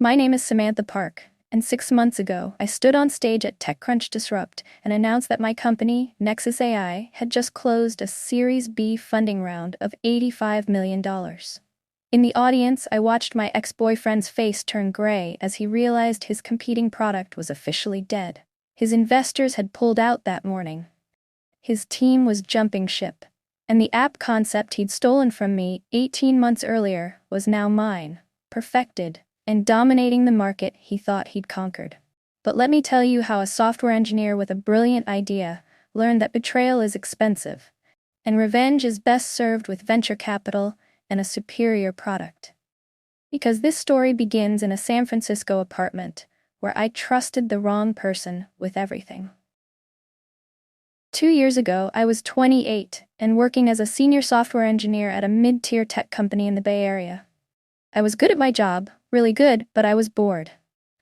My name is Samantha Park, and 6 months ago, I stood on stage at TechCrunch Disrupt and announced that my company, Nexus AI, had just closed a Series B funding round of $85 million. In the audience, I watched my ex-boyfriend's face turn gray as he realized his competing product was officially dead. His investors had pulled out that morning. His team was jumping ship, and the app concept he'd stolen from me 18 months earlier was now mine, perfected, and dominating the market he thought he'd conquered. But let me tell you how a software engineer with a brilliant idea learned that betrayal is expensive, and revenge is best served with venture capital and a superior product. Because this story begins in a San Francisco apartment where I trusted the wrong person with everything. 2 years ago, I was 28 and working as a senior software engineer at a mid-tier tech company in the Bay Area. I was good at my job, really good, but I was bored.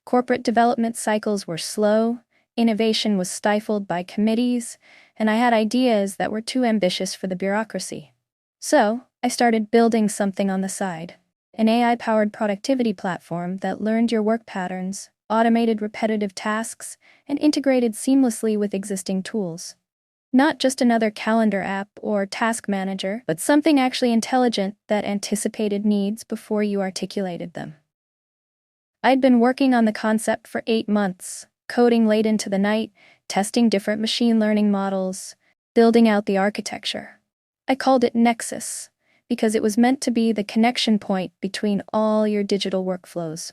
Corporate development cycles were slow, innovation was stifled by committees, and I had ideas that were too ambitious for the bureaucracy. So, I started building something on the side. An AI-powered productivity platform that learned your work patterns, automated repetitive tasks, and integrated seamlessly with existing tools. Not just another calendar app or task manager, but something actually intelligent that anticipated needs before you articulated them. I'd been working on the concept for 8 months, coding late into the night, testing different machine learning models, building out the architecture. I called it Nexus, because it was meant to be the connection point between all your digital workflows.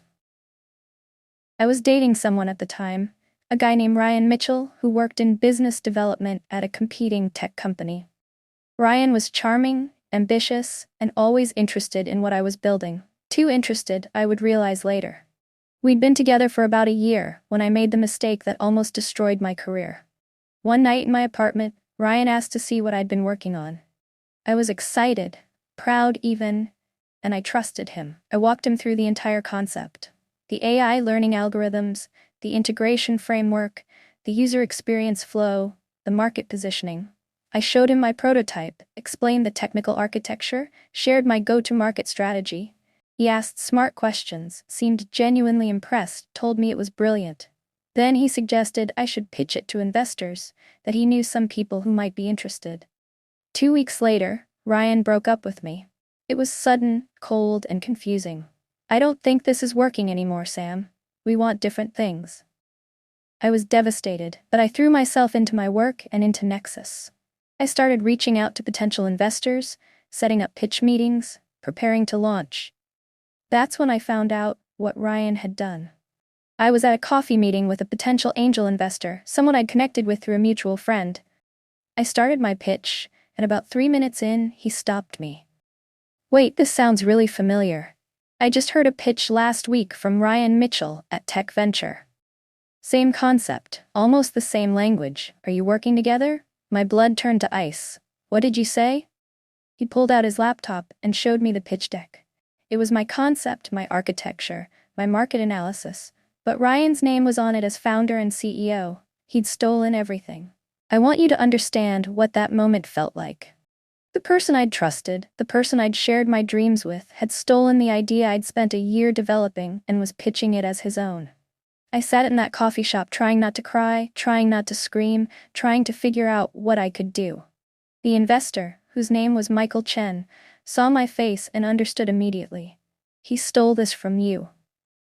I was dating someone at the time, a guy named Ryan Mitchell who worked in business development at a competing tech company. Ryan was charming, ambitious, and always interested in what I was building. Too interested, I would realize later. We'd been together for about a year when I made the mistake that almost destroyed my career. One night in my apartment, Ryan asked to see what I'd been working on. I was excited, proud even, and I trusted him. I walked him through the entire concept. The AI learning algorithms, the integration framework, the user experience flow, the market positioning. I showed him my prototype, explained the technical architecture, shared my go-to-market strategy. He asked smart questions, seemed genuinely impressed, told me it was brilliant. Then he suggested I should pitch it to investors, that he knew some people who might be interested. 2 weeks later, Ryan broke up with me. It was sudden, cold, and confusing. I don't think this is working anymore, Sam. We want different things. I was devastated, but I threw myself into my work and into Nexus. I started reaching out to potential investors, setting up pitch meetings, preparing to launch. That's when I found out what Ryan had done. I was at a coffee meeting with a potential angel investor, someone I'd connected with through a mutual friend. I started my pitch, and about 3 minutes in, he stopped me. Wait, this sounds really familiar. I just heard a pitch last week from Ryan Mitchell at Tech Venture. Same concept, almost the same language. Are you working together? My blood turned to ice. What did you say? He pulled out his laptop and showed me the pitch deck. It was my concept, my architecture, my market analysis, but Ryan's name was on it as founder and CEO. He'd stolen everything. I want you to understand what that moment felt like. The person I'd trusted, the person I'd shared my dreams with, had stolen the idea I'd spent a year developing and was pitching it as his own. I sat in that coffee shop trying not to cry, trying not to scream, trying to figure out what I could do. The investor, whose name was Michael Chen, saw my face and understood immediately. He stole this from you.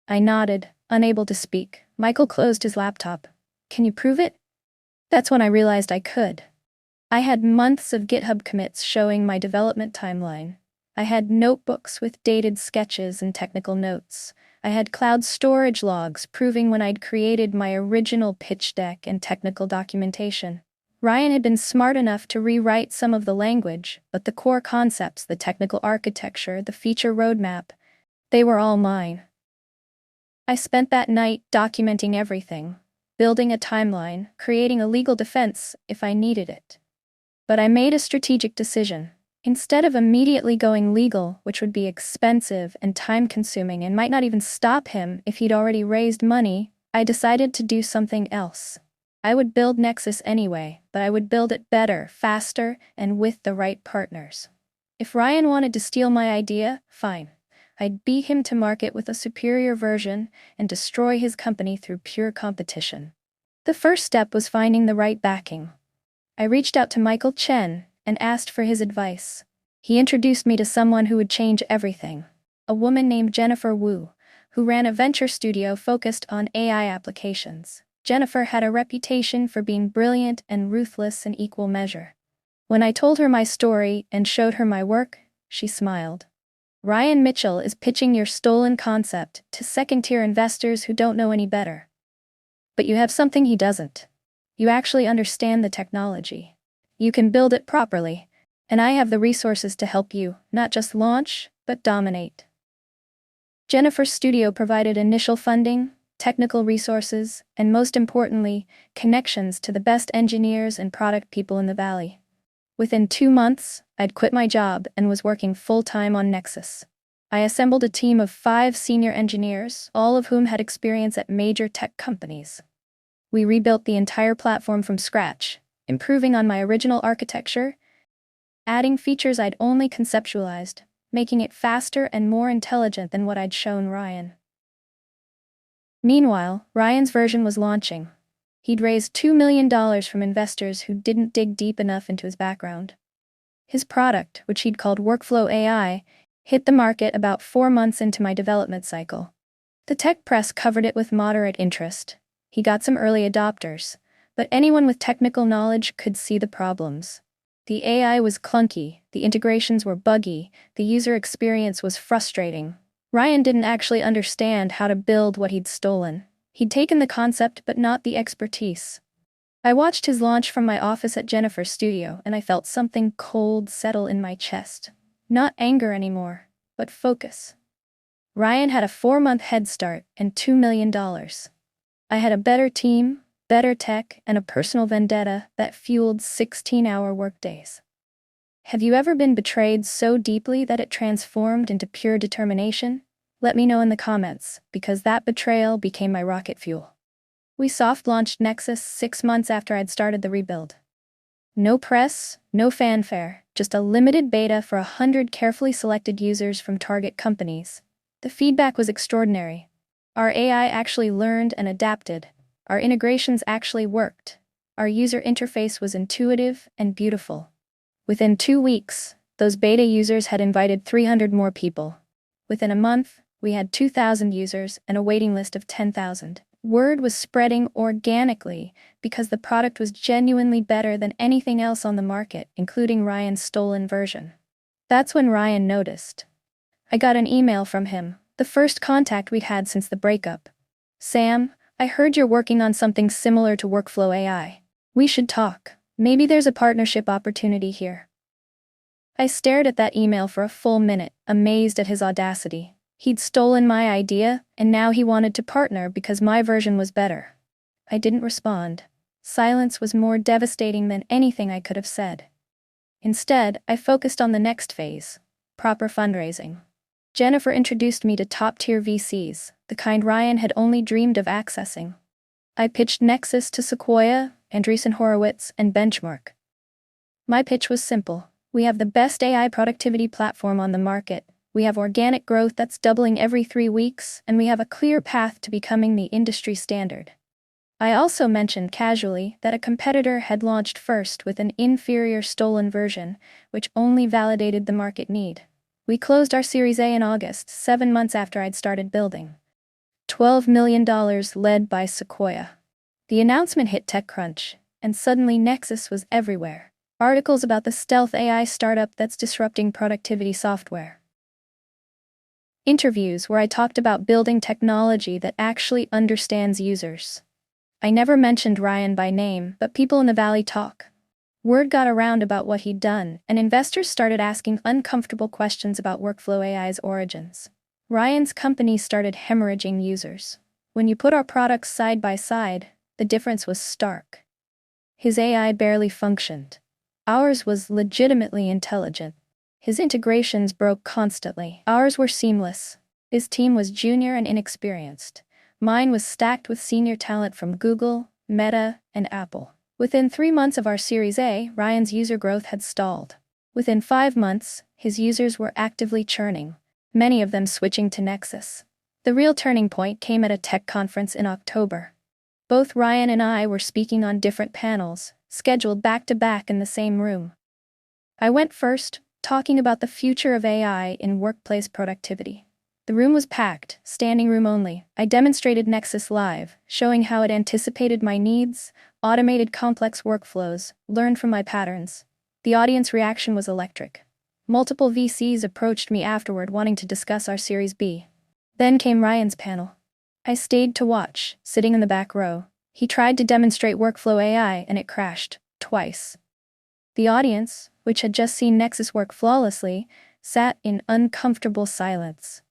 I nodded, unable to speak. Michael closed his laptop. Can you prove it? That's when I realized I could. I had months of GitHub commits showing my development timeline. I had notebooks with dated sketches and technical notes. I had cloud storage logs proving when I'd created my original pitch deck and technical documentation. Ryan had been smart enough to rewrite some of the language, but the core concepts, the technical architecture, the feature roadmap, they were all mine. I spent that night documenting everything, building a timeline, creating a legal defense if I needed it. But I made a strategic decision. Instead of immediately going legal, which would be expensive and time-consuming and might not even stop him if he'd already raised money, I decided to do something else. I would build Nexus anyway, but I would build it better, faster, and with the right partners. If Ryan wanted to steal my idea, fine. I'd beat him to market with a superior version and destroy his company through pure competition. The first step was finding the right backing. I reached out to Michael Chen and asked for his advice. He introduced me to someone who would change everything, a woman named Jennifer Wu, who ran a venture studio focused on AI applications. Jennifer had a reputation for being brilliant and ruthless in equal measure. When I told her my story and showed her my work, she smiled. Ryan Mitchell is pitching your stolen concept to second-tier investors who don't know any better. But you have something he doesn't. You actually understand the technology. You can build it properly, and I have the resources to help you, not just launch, but dominate. Jennifer's studio provided initial funding, technical resources, and most importantly, connections to the best engineers and product people in the Valley. Within 2 months, I'd quit my job and was working full-time on Nexus. I assembled a team of 5 senior engineers, all of whom had experience at major tech companies. We rebuilt the entire platform from scratch, improving on my original architecture, adding features I'd only conceptualized, making it faster and more intelligent than what I'd shown Ryan. Meanwhile, Ryan's version was launching. He'd raised $2 million from investors who didn't dig deep enough into his background. His product, which he'd called Workflow AI, hit the market about 4 months into my development cycle. The tech press covered it with moderate interest. He got some early adopters, but anyone with technical knowledge could see the problems. The AI was clunky, the integrations were buggy, the user experience was frustrating. Ryan didn't actually understand how to build what he'd stolen. He'd taken the concept but not the expertise. I watched his launch from my office at Jennifer's studio and I felt something cold settle in my chest. Not anger anymore, but focus. Ryan had a 4-month head start and $2 million. I had a better team, better tech, and a personal vendetta that fueled 16-hour workdays. Have you ever been betrayed so deeply that it transformed into pure determination? Let me know in the comments, because that betrayal became my rocket fuel. We soft-launched Nexus 6 months after I'd started the rebuild. No press, no fanfare, just a limited beta for 100 carefully selected users from target companies. The feedback was extraordinary. Our AI actually learned and adapted. Our integrations actually worked. Our user interface was intuitive and beautiful. Within 2 weeks, those beta users had invited 300 more people. Within a month, we had 2,000 users and a waiting list of 10,000. Word was spreading organically because the product was genuinely better than anything else on the market, including Ryan's stolen version. That's when Ryan noticed. I got an email from him, the first contact we'd had since the breakup. "Sam, I heard you're working on something similar to Workflow AI. We should talk. Maybe there's a partnership opportunity here." I stared at that email for a full minute, amazed at his audacity. He'd stolen my idea, and now he wanted to partner because my version was better. I didn't respond. Silence was more devastating than anything I could have said. Instead, I focused on the next phase: proper fundraising. Jennifer introduced me to top-tier VCs, the kind Ryan had only dreamed of accessing. I pitched Nexus to Sequoia, Andreessen Horowitz, and Benchmark. My pitch was simple. We have the best AI productivity platform on the market. We have organic growth that's doubling every 3 weeks, and we have a clear path to becoming the industry standard. I also mentioned casually that a competitor had launched first with an inferior stolen version, which only validated the market need. We closed our Series A in August, 7 months after I'd started building. $12 million led by Sequoia. The announcement hit TechCrunch, and suddenly Nexus was everywhere. Articles about the stealth AI startup that's disrupting productivity software. Interviews where I talked about building technology that actually understands users. I never mentioned Ryan by name, but people in the Valley talk. Word got around about what he'd done, and investors started asking uncomfortable questions about Workflow AI's origins. Ryan's company started hemorrhaging users. When you put our products side by side, the difference was stark. His AI barely functioned. Ours was legitimately intelligent. His integrations broke constantly. Ours were seamless. His team was junior and inexperienced. Mine was stacked with senior talent from Google, Meta, and Apple. Within 3 months of our Series A, Ryan's user growth had stalled. Within 5 months, his users were actively churning. many of them switching to Nexus. The real turning point came at a tech conference in October. Both Ryan and I were speaking on different panels, scheduled back-to-back in the same room. I went first, talking about the future of AI in workplace productivity. The room was packed, standing room only. I demonstrated Nexus Live, showing how it anticipated my needs, automated complex workflows, learned from my patterns. The audience reaction was electric. Multiple VCs approached me afterward wanting to discuss our Series B. Then came Ryan's panel. I stayed to watch, sitting in the back row. He tried to demonstrate workflow AI and it crashed, twice. The audience, which had just seen Nexus work flawlessly, sat in uncomfortable silence.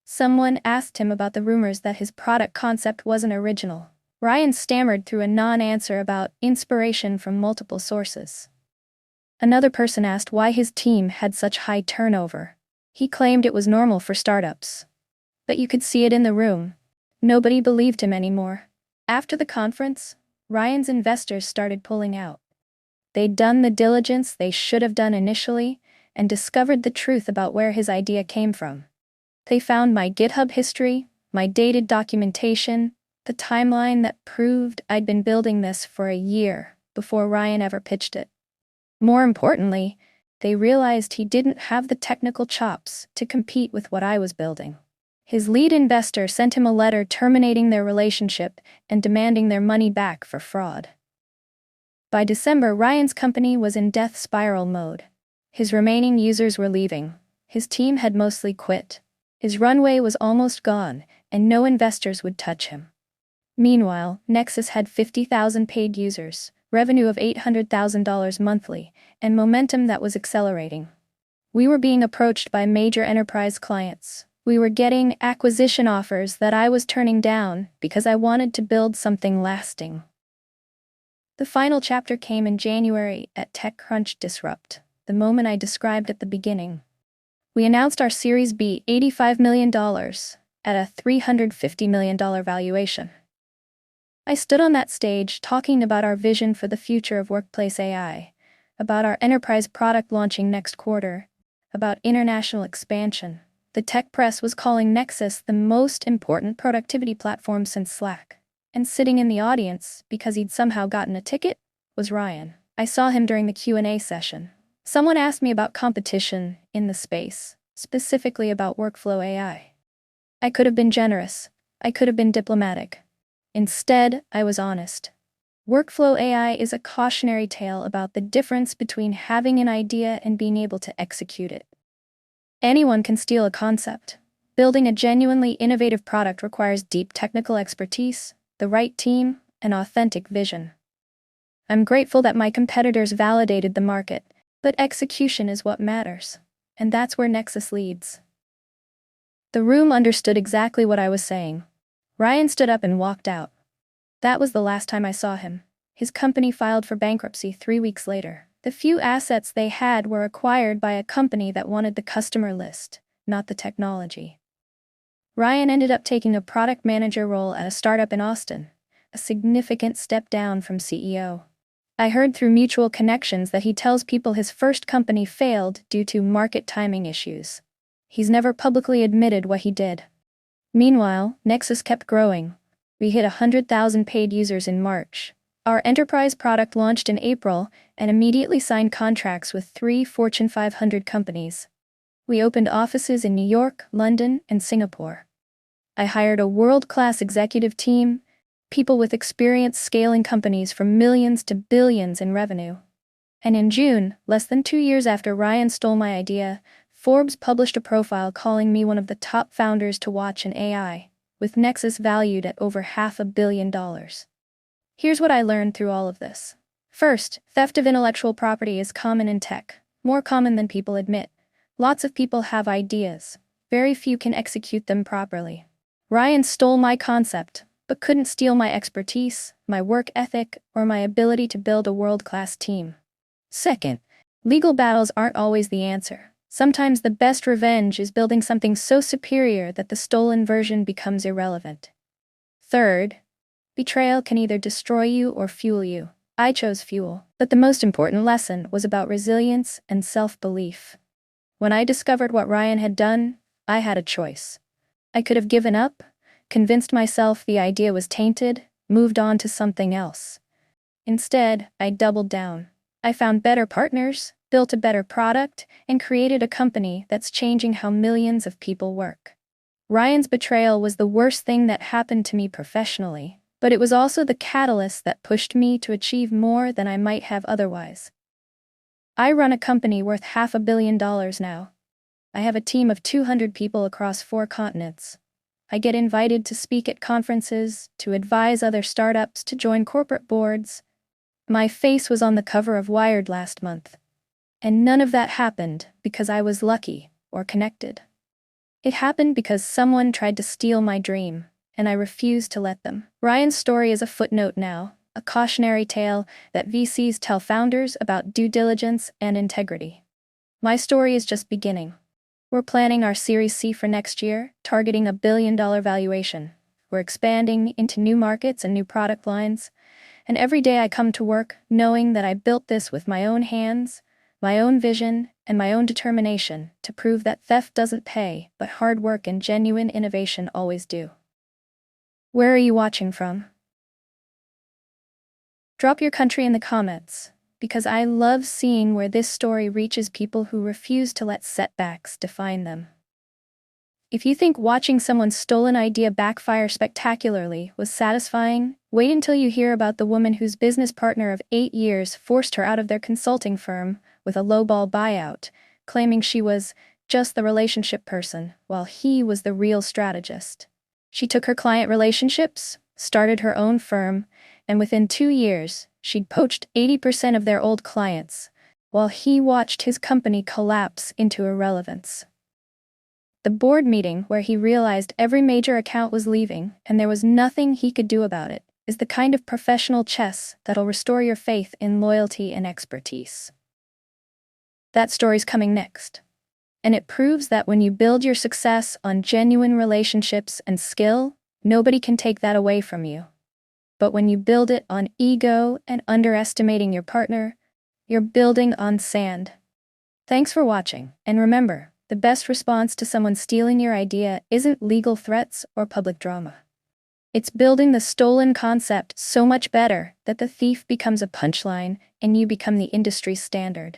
Someone asked him about the rumors that his product concept wasn't original. Ryan stammered through a non-answer about inspiration from multiple sources. Another person asked why his team had such high turnover. He claimed it was normal for startups. But you could see it in the room. Nobody believed him anymore. After the conference, Ryan's investors started pulling out. They'd done the diligence they should have done initially and discovered the truth about where his idea came from. They found my GitHub history, my dated documentation, the timeline that proved I'd been building this for a year before Ryan ever pitched it. More importantly, they realized he didn't have the technical chops to compete with what I was building. His lead investor sent him a letter terminating their relationship and demanding their money back for fraud. By December, Ryan's company was in death spiral mode. His remaining users were leaving. His team had mostly quit. His runway was almost gone, and no investors would touch him. Meanwhile, Nexus had 50,000 paid users, revenue of $800,000 monthly, and momentum that was accelerating. We were being approached by major enterprise clients. We were getting acquisition offers that I was turning down because I wanted to build something lasting. The final chapter came in January at TechCrunch Disrupt, the moment I described at the beginning. We announced our Series B $85 million at a $350 million valuation. I stood on that stage talking about our vision for the future of workplace AI, about our enterprise product launching next quarter, about international expansion. The tech press was calling Nexus the most important productivity platform since Slack. And sitting in the audience, because he'd somehow gotten a ticket, was Ryan. I saw him during the Q&A session. Someone asked me about competition in the space, specifically about workflow AI. I could have been generous. I could have been diplomatic. Instead, I was honest. Workflow AI is a cautionary tale about the difference between having an idea and being able to execute it. Anyone can steal a concept. Building a genuinely innovative product requires deep technical expertise, the right team, and authentic vision. I'm grateful that my competitors validated the market, but execution is what matters. And that's where Nexus leads. The room understood exactly what I was saying. Ryan stood up and walked out. That was the last time I saw him. His company filed for bankruptcy 3 weeks later. The few assets they had were acquired by a company that wanted the customer list, not the technology. Ryan ended up taking a product manager role at a startup in Austin, a significant step down from CEO. I heard through mutual connections that he tells people his first company failed due to market timing issues. He's never publicly admitted what he did. Meanwhile, Nexus kept growing. We hit 100,000 paid users in March. Our enterprise product launched in April and immediately signed contracts with 3 Fortune 500 companies. We opened offices in New York, London, and Singapore. I hired a world-class executive team, people with experience scaling companies from millions to billions in revenue. And in June, less than 2 years after Ryan stole my idea, Forbes published a profile calling me one of the top founders to watch in AI, with Nexus valued at over $500 million. Here's what I learned through all of this. First, theft of intellectual property is common in tech, more common than people admit. Lots of people have ideas. Very few can execute them properly. Ryan stole my concept, but couldn't steal my expertise, my work ethic, or my ability to build a world-class team. Second, legal battles aren't always the answer. Sometimes the best revenge is building something so superior that the stolen version becomes irrelevant. Third, betrayal can either destroy you or fuel you. I chose fuel, but the most important lesson was about resilience and self-belief. When I discovered what Ryan had done, I had a choice. I could have given up, convinced myself the idea was tainted, moved on to something else. Instead, I doubled down. I found better partners, built a better product, and created a company that's changing how millions of people work. Ryan's betrayal was the worst thing that happened to me professionally, but it was also the catalyst that pushed me to achieve more than I might have otherwise. I run a company worth $500 million now. I have a team of 200 people across 4 continents. I get invited to speak at conferences, to advise other startups, to join corporate boards. My face was on the cover of Wired last month. And none of that happened because I was lucky or connected. It happened because someone tried to steal my dream, and I refused to let them. Ryan's story is a footnote now, a cautionary tale that VCs tell founders about due diligence and integrity. My story is just beginning. We're planning our Series C for next year, targeting $1 billion valuation. We're expanding into new markets and new product lines. And every day I come to work knowing that I built this with my own hands, my own vision, and my own determination to prove that theft doesn't pay, but hard work and genuine innovation always do. Where are you watching from? Drop your country in the comments, because I love seeing where this story reaches people who refuse to let setbacks define them. If you think watching someone's stolen idea backfire spectacularly was satisfying, wait until you hear about the woman whose business partner of 8 years forced her out of their consulting firm with a lowball buyout, claiming she was just the relationship person, while he was the real strategist. She took her client relationships, started her own firm, and within 2 years, she'd poached 80% of their old clients, while he watched his company collapse into irrelevance. The board meeting where he realized every major account was leaving and there was nothing he could do about it is the kind of professional chess that'll restore your faith in loyalty and expertise. That story's coming next. And it proves that when you build your success on genuine relationships and skill, nobody can take that away from you. But when you build it on ego and underestimating your partner, you're building on sand. Thanks for watching, and remember, the best response to someone stealing your idea isn't legal threats or public drama. It's building the stolen concept so much better that the thief becomes a punchline and you become the industry standard.